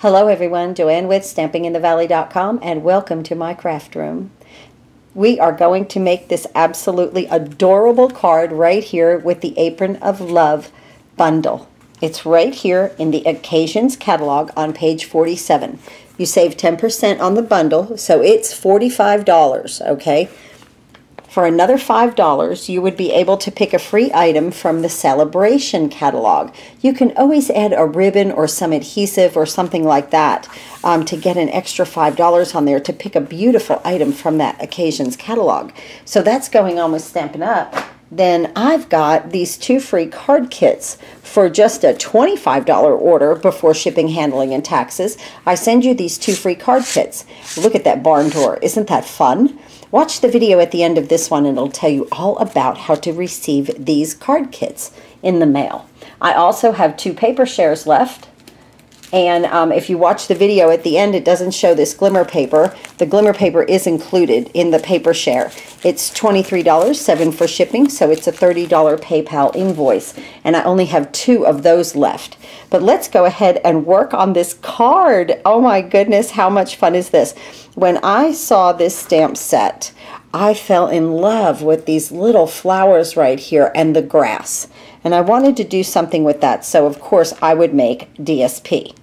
Hello everyone, Joanne with StampingInTheValley.com, and welcome to my craft room. We are going to make this absolutely adorable card right here with the Apron of Love bundle. It's right here in the Occasions catalog on page 47. You save 10% on the bundle, so it's $45, okay? For another $5, you would be able to pick a free item from the Celebration catalog. You can always add a ribbon or some adhesive or something like that to get an extra $5 on there to pick a beautiful item from that Occasions catalog. So that's going on with Stampin' Up. Then I've got these 2 free card kits for just a $25 order before shipping, handling, and taxes. I send you these 2 free card kits. Look at that barn door. Isn't that fun? Watch the video at the end of this one and it'll tell you all about how to receive these card kits in the mail. I also have 2 paper shares left. And if you watch the video at the end, it doesn't show this glimmer paper. The glimmer paper is included in the paper share. It's $23, $7 for shipping, so it's a $30 PayPal invoice. And I only have 2 of those left. But let's go ahead and work on this card. Oh my goodness, how much fun is this? When I saw this stamp set, I fell in love with these little flowers right here and the grass. And I wanted to do something with that, so of course I would make DSP.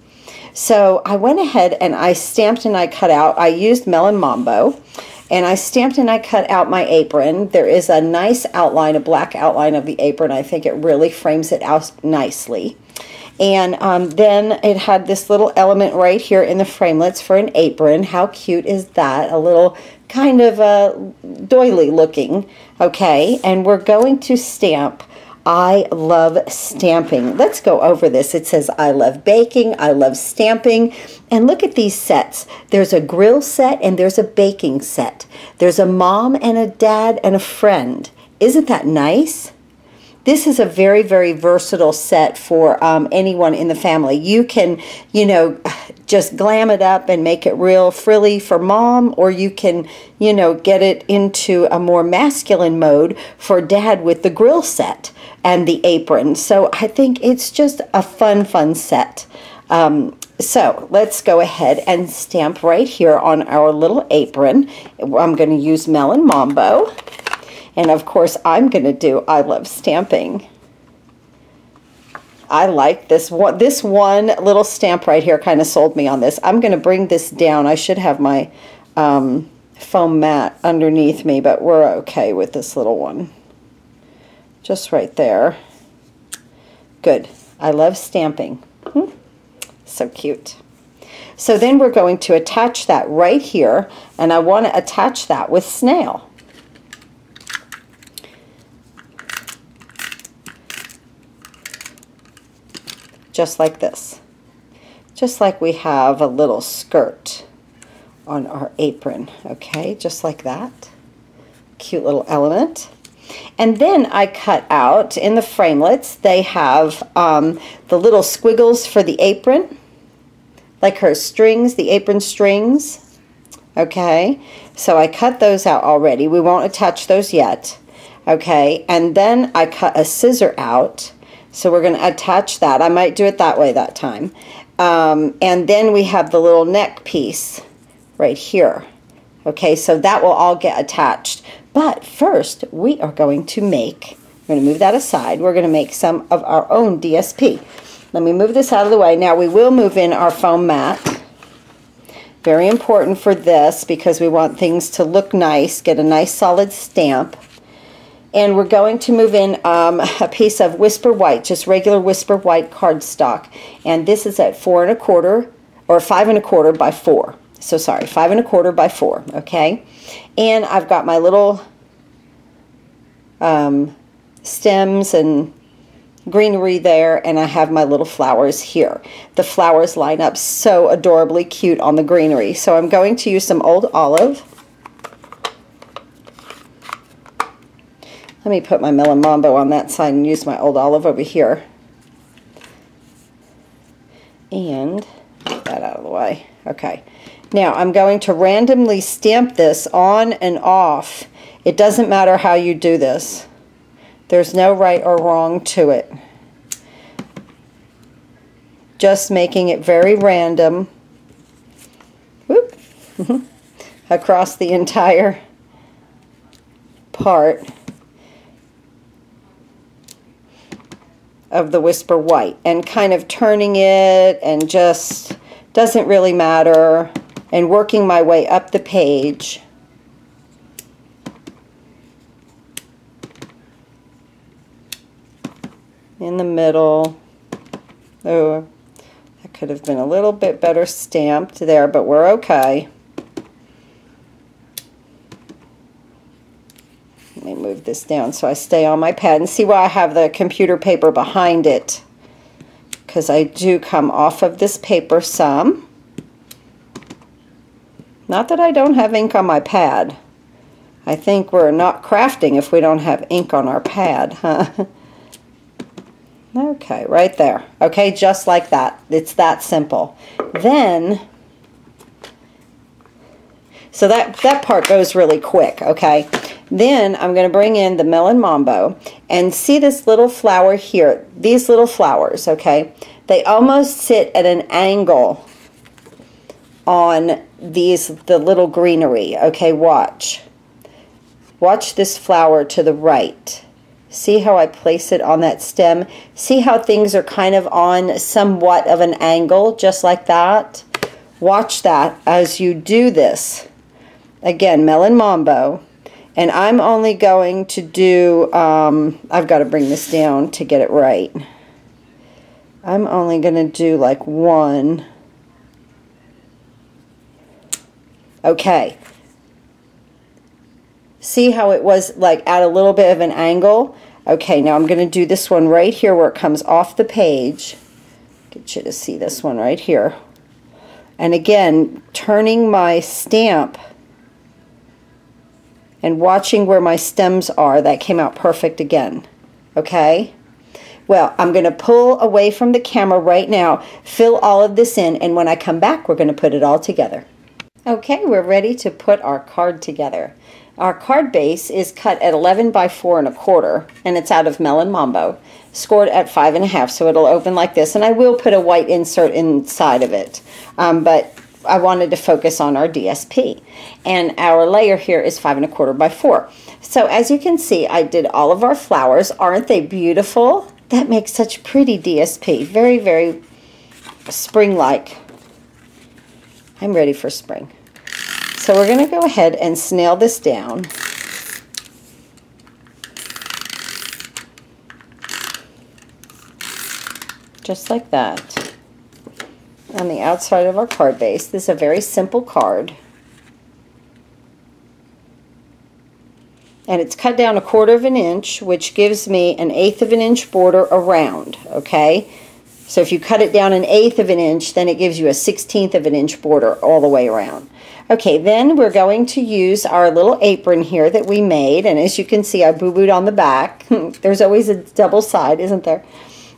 So I went ahead and I stamped and I cut out. I used Melon Mambo, and I stamped and I cut out my apron. There is a nice outline, a black outline of the apron. I think it really frames it out nicely. And then it had this little element right here in the framelits for an apron. How cute is that? A little kind of doily looking. Okay, and we're going to stamp I love stamping. Let's go over this. It says I love baking, I love stamping, and look at these sets. There's a grill set and there's a baking set. There's a mom and a dad and a friend. Isn't that nice? This is a very, very versatile set for anyone in the family. You can, you know, just glam it up and make it real frilly for mom, or you can, you know, get it into a more masculine mode for dad with the grill set and the apron. So I think it's just a fun set. So let's go ahead and stamp right here on our little apron. I'm going to use Melon Mambo. And of course, I'm going to do I love stamping. I like this one. This one little stamp right here kind of sold me on this. I'm going to bring this down. I should have my foam mat underneath me, but we're okay with this little one. Just right there. Good. I love stamping. So cute. So then we're going to attach that right here, and I want to attach that with snail. Just like this. Just like we have a little skirt on our apron. Okay, just like that. Cute little element. And then I cut out in the framelits, they have the little squiggles for the apron, like her strings, the apron strings. Okay, so I cut those out already. We won't attach those yet. Okay, and then I cut a scissor out. So we're going to attach that. I might do it that way that time. And then we have the little neck piece right here. Okay, so that will all get attached. But first, we are going to make, we're going to move that aside. We're going to make some of our own DSP. Let me move this out of the way. Now we will move in our foam mat. Very important for this because we want things to look nice, get a nice solid stamp. And we're going to move in a piece of Whisper White, just regular Whisper White cardstock. And this is at 4 1/4 or 5 1/4 by 4. So sorry, 5 1/4 by 4, okay? And I've got my little stems and greenery there, and I have my little flowers here. The flowers line up so adorably cute on the greenery. So I'm going to use some old olive. Let me put my Melon Mambo on that side and use my old olive over here. And get that out of the way. Okay. Now I'm going to randomly stamp this on and off. It doesn't matter how you do this. There's no right or wrong to it. just making it very random. Whoop. Across the entire part of the Whisper White, and kind of turning it, and just doesn't really matter, and working my way up the page. In the middle. Oh, that could have been a little bit better stamped there, but we're okay. Let me move this down so I stay on my pad, and see why I have the computer paper behind it, because I do come off of this paper some. Not that I don't have ink on my pad. I think we're not crafting if we don't have ink on our pad, huh? Okay, right there. Okay, just like that. It's that simple. Then, so that part goes really quick, okay? Then I'm going to bring in the Melon Mambo, and see this little flower here. These little flowers, okay? They almost sit at an angle on the little greenery, okay? Watch. Watch this flower to the right. See how I place it on that stem? See how things are kind of on somewhat of an angle, just like that? Watch that as you do this. Again, Melon Mambo. And I'm only going to do, I've got to bring this down to get it right. I'm only going to do like one. Okay. See how it was like at a little bit of an angle? Okay, now I'm going to do this one right here where it comes off the page. Get you to see this one right here. And again, turning my stamp and watching where my stems are. That came out perfect again. Okay? Well, I'm going to pull away from the camera right now, fill all of this in, and when I come back, we're going to put it all together. Okay, we're ready to put our card together. Our card base is cut at 11 by 4 1/4, and it's out of Melon Mambo, scored at 5 1/2, so it'll open like this, and I will put a white insert inside of it, but I wanted to focus on our DSP. And our layer here is 5 1/4 by 4. So as you can see, I did all of our flowers. Aren't they beautiful? That makes such pretty DSP. Very, very spring-like. I'm ready for spring. So we're going to go ahead and snail this down. Just like that. On the outside of our card base. This is a very simple card. And it's cut down 1/4 of an inch, which gives me an 1/8 of an inch border around, okay? So if you cut it down an 1/8 of an inch, then it gives you a 1/16 of an inch border all the way around. Okay, then we're going to use our little apron here that we made, and as you can see, I boo-booed on the back. There's always a double side, isn't there?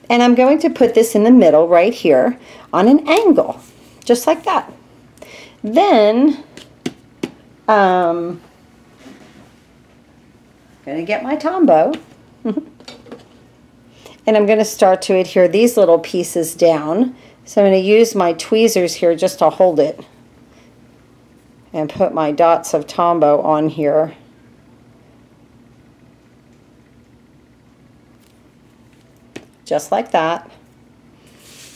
And I'm going to put this in the middle right here on an angle, just like that. Then, I'm going to get my Tombow, and I'm going to start to adhere these little pieces down. So I'm going to use my tweezers here just to hold it, and put my dots of Tombow on here. Just like that.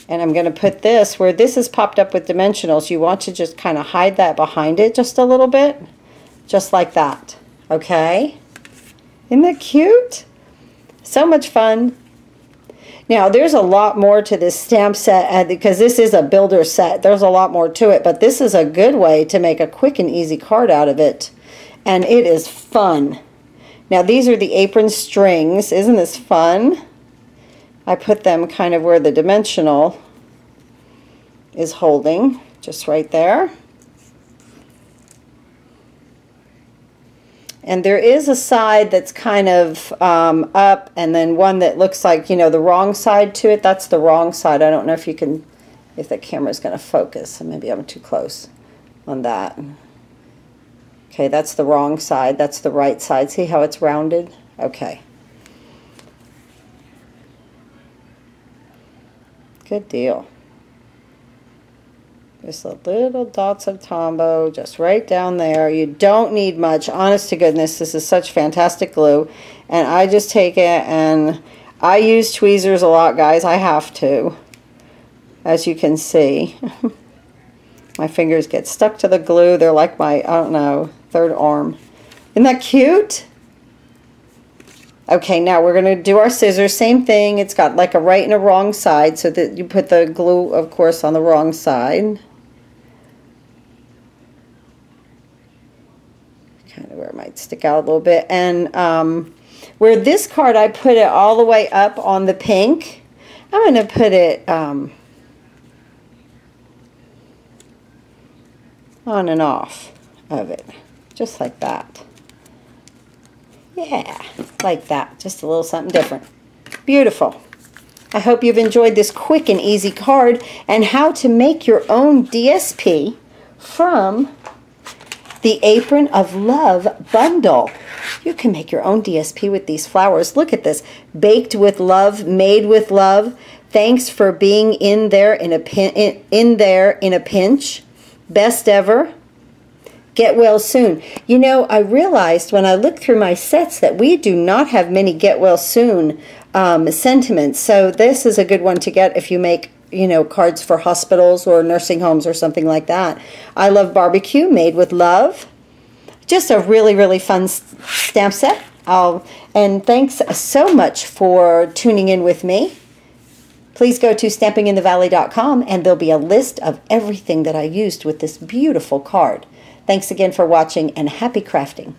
And I'm going to put this where this is popped up with dimensionals. You want to just kind of hide that behind it just a little bit. Just like that. Okay? Isn't that cute? So much fun. Now, there's a lot more to this stamp set because this is a builder set. There's a lot more to it, but this is a good way to make a quick and easy card out of it. And it is fun. Now, these are the apron strings. Isn't this fun? I put them kind of where the dimensional is holding, just right there. And there is a side that's kind of up, and then one that looks like, you know, the wrong side to it. That's the wrong side. I don't know if you can, if the camera's going to focus. Maybe I'm too close on that. Okay, that's the wrong side. That's the right side. See how it's rounded? Okay. Good deal. Just a little dots of Tombow just right down there. You don't need much. Honest to goodness, this is such fantastic glue. And I just take it, and I use tweezers a lot, guys. I have to, as you can see. My fingers get stuck to the glue. They're like my, I don't know, third arm. Isn't that cute? Okay, now we're going to do our scissors. Same thing. It's got like a right and a wrong side, so that you put the glue, of course, on the wrong side. Kind of where it might stick out a little bit. And where this card, I put it all the way up on the pink. I'm going to put it on and off of it, just like that. Yeah, like that. Just a little something different. Beautiful. I hope you've enjoyed this quick and easy card and how to make your own DSP from the Apron of Love bundle. You can make your own DSP with these flowers. Look at this. Baked with love, made with love. Thanks for being in there in a pinch. Best ever. Get well soon. You know, I realized when I looked through my sets that we do not have many get well soon sentiments. So this is a good one to get if you make, you know, cards for hospitals or nursing homes or something like that. I love barbecue, made with love. Just a really, really fun stamp set. And thanks so much for tuning in with me. Please go to stampinginthevalley.com and there'll be a list of everything that I used with this beautiful card. Thanks again for watching, and happy crafting.